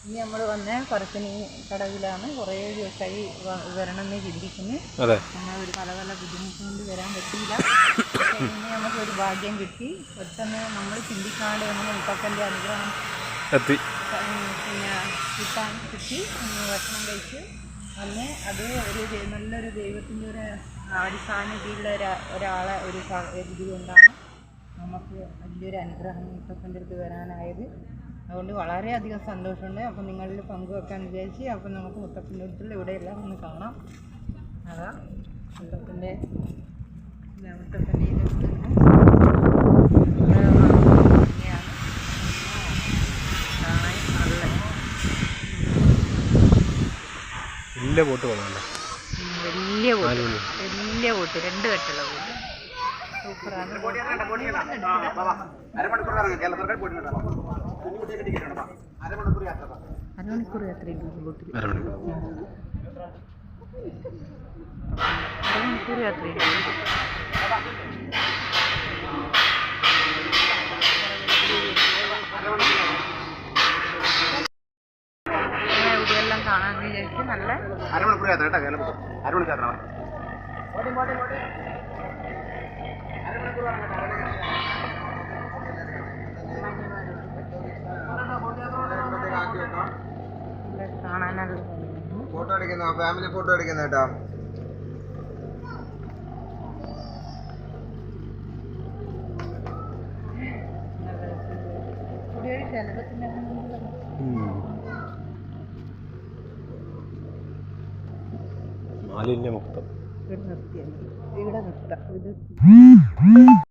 ഇനി നമ്മൾ വന്ന പറശ്ശിനി കടവിലാണ്. കുറേ ദിവസമായി വരണമെന്ന് ചിന്തിക്കുന്നു. നമ്മളൊരു പല പല ബുദ്ധിമുട്ട് കൊണ്ട് വരാൻ പറ്റിയില്ല. പക്ഷേ ഇനി നമുക്കൊരു ഭാഗ്യം കിട്ടി. പെട്ടെന്ന് നമ്മൾ ചിന്തിക്കാണ്ട് നമ്മൾ മുത്തപ്പൻ്റെ അനുഗ്രഹം പിന്നെ കിട്ടി. ഭക്ഷണം കഴിച്ച് അന്ന് അത് നല്ലൊരു ദൈവത്തിൻ്റെ ഒരു അടിസ്ഥാനത്തിലുള്ള ഒരാളെ ഇതുകൊണ്ടാണ് നമുക്ക് വലിയൊരു അനുഗ്രഹം മുത്തപ്പൻ്റെ അടുത്ത് വരാനായത്. അതുകൊണ്ട് വളരെയധികം സന്തോഷമുണ്ട്. അപ്പം നിങ്ങളിൽ പങ്കുവെക്കാൻ വിചാരിച്ച്. അപ്പം നമുക്ക് മുത്തപ്പൻ്റെ അടുത്തുള്ള ഇവിടെയെല്ലാം ഒന്ന് കാണാം. അതാ മുത്തപ്പൻ്റെ വലിയ ബോട്ട് പോകണമല്ലോ. വലിയ ബോട്ട് 2 കെട്ടുള്ള ബോട്ട് സൂപ്പറാണ്. അരമണിക്കൂർ യാത്രയുണ്ട് ബോട്ടിൽ. അരമണിക്കൂർ യാത്രയുണ്ട്. ഇവിടെയെല്ലാം കാണാൻ വിചാരിച്ച് നല്ല അരമണിക്കൂർ യാത്ര കേട്ടോ. അരമണിക്കൂർ യാത്ര കാണാനല്ല. ഫോട്ടോ എടുക്കുന്ന ഫാമിലി ഫോട്ടോ എടുക്കുന്ന കേട്ടോ. മാലിന്യമുക്തം. ഇവിടെ നിർത്തിയല്ലേ, ഇവിടെ നിർത്താം. ഇത്